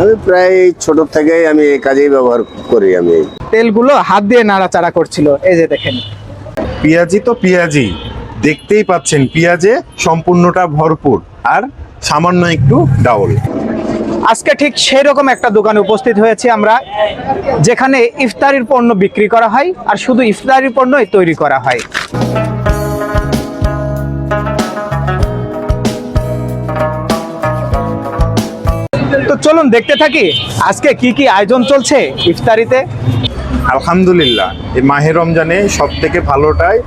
আমি প্রায় ছোট থেকেই আমি এই কাজেই ব্যবহার করি। আমি তেলগুলো হাত দিয়ে নাড়াচাড়া করছিল, এই যে দেখেন। পেঁয়াজি তো পেঁয়াজি, দেখতেই পাচ্ছেন পেঁয়াজে সম্পূর্ণটা ভরপুর আর সামান্য একটু ডাউল। আজকে ঠিক সেই রকম একটা দোকানে উপস্থিত হয়েছি আমরা, যেখানে ইফতারির পণ্য বিক্রি করা হয় আর শুধু ইফতারির পণ্যই তৈরি করা হয়। তো চলুন দেখতে থাকি আজকে কি কি আয়োজন চলছে ইফতারিতে। আলহামদুলিল্লাহ, এই মাহে রমজানে সব থেকে ভালোটাই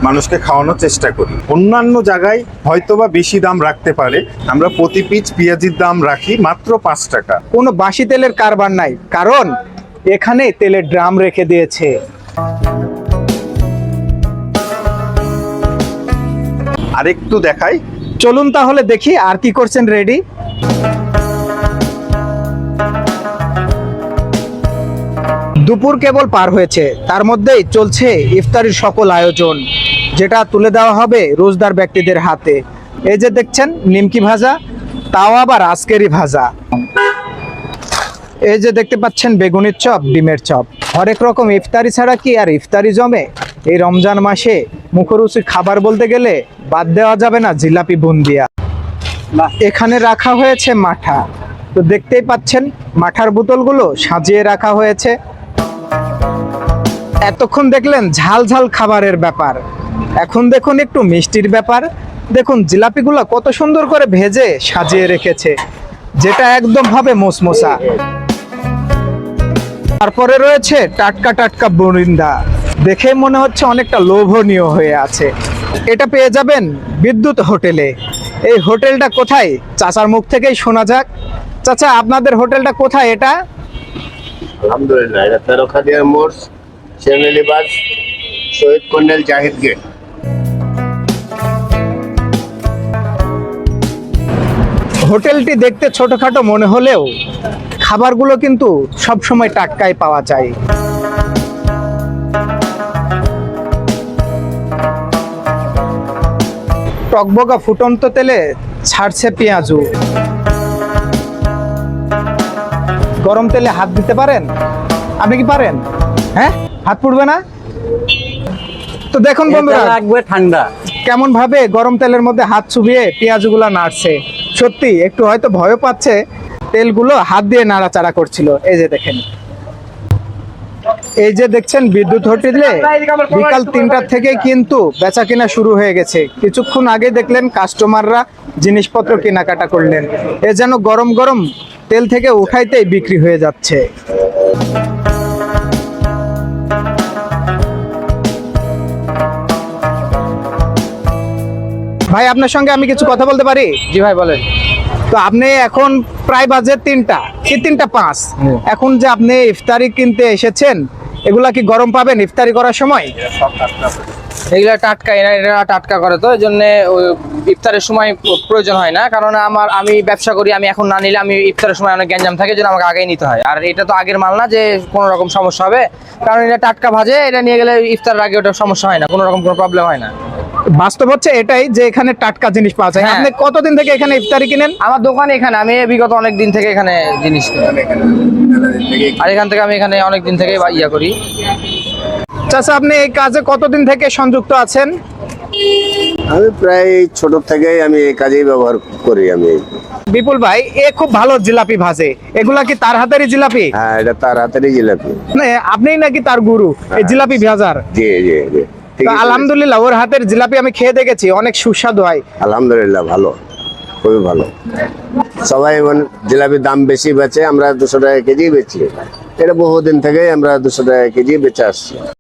মানুষকে খাওয়ানোর চেষ্টা করি। অন্যান্য জায়গায় হয়তোবা বেশি দাম রাখতে পারে, আমরা প্রতি পিস পেঁয়াজির দাম রাখি মাত্র 5 টাকা। কোনো বাসি তেলের কারবার নাই, কারণ এখানে তেলের ড্রাম রেখে দিয়েছে। আরেকটু দেখাই, চলুন তাহলে দেখি আর কি করছেন রেডি। দুপুর কেবল পার হয়েছে, তার মধ্যেই চলছে ইফতারির সকল আয়োজন, যেটা তুলে দেওয়া হবে রোজদার ব্যক্তিদের হাতে। এই যে দেখছেন নিমকি ভাজা, তাও আবার আজকেরই ভাজা। এই যে দেখতে পাচ্ছেন বেগুনের চপ, ডিমের চপ। হরেক রকম ইফতারি ছাড়া কি আর ইফতারি জমে? এই রমজান মাসে মুখরুচির খাবার বলতে গেলে বাদ দেওয়া যাবে না জিলাপি বুন্দিয়া। এখানে রাখা হয়েছে মাঠা, তো দেখতেই পাচ্ছেন মাঠার বোতলগুলো সাজিয়ে রাখা হয়েছে। এতক্ষণ দেখলেন ঝাল ঝাল খাবারের ব্যাপার, এখন দেখুন একটু মিষ্টির ব্যাপার। দেখুন জিলাপিগুলো কত সুন্দর করে ভেজে সাজিয়ে রেখেছে, যেটা একদম হবে মোসমোসা। তারপরে রয়েছে টাটকা টাটকা বরিন্দা, দেখে মনে হচ্ছে অনেকটা লোভনীয় হয়ে আছে। এটা পেয়ে যাবেন বিদ্যুৎ হোটেলে। এই হোটেলটা কোথায় চাচার মুখ থেকেই শোনা যাক। চাচা, আপনাদের হোটেলটা কোথায় এটা? আলহামদুলিল্লাহ, এটা তেরোখাদিয়ার মোড়, শেরনিবাস, শহীদ কর্নেল জাহিদ গেট। হোটেলটি দেখতে ছোটখাটো মনে হলেও খাবারগুলো কিন্তু সবসময় টাটকাই পাওয়া যায়। টকবগা ফুটন্ত তেলে ছাড়ছে পেঁয়াজু। গরম তেলে হাত দিতে পারেন? আপনি কি পারেন? হ্যাঁ, হাত পুড়বে না তো? দেখুন বন্ধুরা, লাগবে ঠান্ডা কেমন ভাবে গরম তেলের মধ্যে হাত চুবিয়ে পেঁয়াজগুলো নাড়ছে। সত্যি একটু হয়তো ভয় পাচ্ছে, তেলগুলো হাত দিয়ে নাড়াচাড়া করছিল। এই যে দেখেন, এই যে দেখছেন বিদ্যুৎ হোটেলে বিকাল 3টা থেকে কিন্তু বেচা কিনা শুরু হয়ে গেছে। কিছুক্ষণ আগে দেখলেন কাস্টমাররা জিনিসপত্র কেনাকাটা করলেন। এ যেন গরম গরম তেল থেকে উঠাইতেই বিক্রি হয়ে যাচ্ছে। ভাই, আপনার সঙ্গে আমি কিছু কথা বলতে পারি? জি ভাই বলেন। তো আপনি এখন প্রায় বাজে 3টা কি 3টা 5, এখন যে আপনি ইফতারি কিনতে এসেছেন, এগুলা কি গরম পাবেন ইফতারি করার সময়? এগুলা টাটকা, এরা টাটকা করে, তো এই জন্য ইফতারের সময় প্রয়োজন হয় না। কারণ আমি ব্যবসা করি, আমি এখন না নিলে আমি ইফতারের সময় অনেক গ্যাঞ্জাম থাকে, যেন আমাকে আগেই নিতে হয়। আর এটা তো আগের মাল না যে কোনো রকম সমস্যা হবে, কারণ এটা টাটকা ভাজে, এটা নিয়ে গেলে ইফতারের আগে ওটা সমস্যা হয় না, কোনো রকম কোনো প্রবলেম হয় না। বাস্তব হচ্ছে এটাই যে এখানে টাটকা জিনিস পাওয়া যায়। হ্যাঁ। আপনি কতদিন থেকে এখানে ইফতারি কিনেন? আমার দোকান এখানে, আমি বিগত অনেক দিন থেকে এখানে জিনিস কিনি, আর এখান থেকে আমি এখানে অনেক দিন থেকে ইয়া করি। চাচা, আপনি এই কাজে কতদিন থেকে সংযুক্ত আছেন? আমি প্রায় ছোট থেকেই আমি এই কাজেই ব্যবহার করি। আমি বিপুল ভাই, এ খুব ভালো জিলাপি ভাজে, এগুলা কি তার হাতেরই জিলাপি? হ্যাঁ, এটা তার হাতেরই জিলাপি। আপনিই নাকি তার গুরু এই জিলাপি ভাজার? জি জি জি, ঠিক তো আছে। আলহামদুলিল্লাহ, ওর হাতের জিলাপি আমি খেয়ে দেখেছি, অনেক সুস্বাদু হয়। আলহামদুলিল্লাহ, ভালো, খুবই ভালো। সবাই মানে জিলাপির দাম বেশি বেচে, আমরা 200 টাকা কেজি বেচি। এটা বহুদিন থেকেই আমরা 200 টাকা কেজি বেচে আসছি।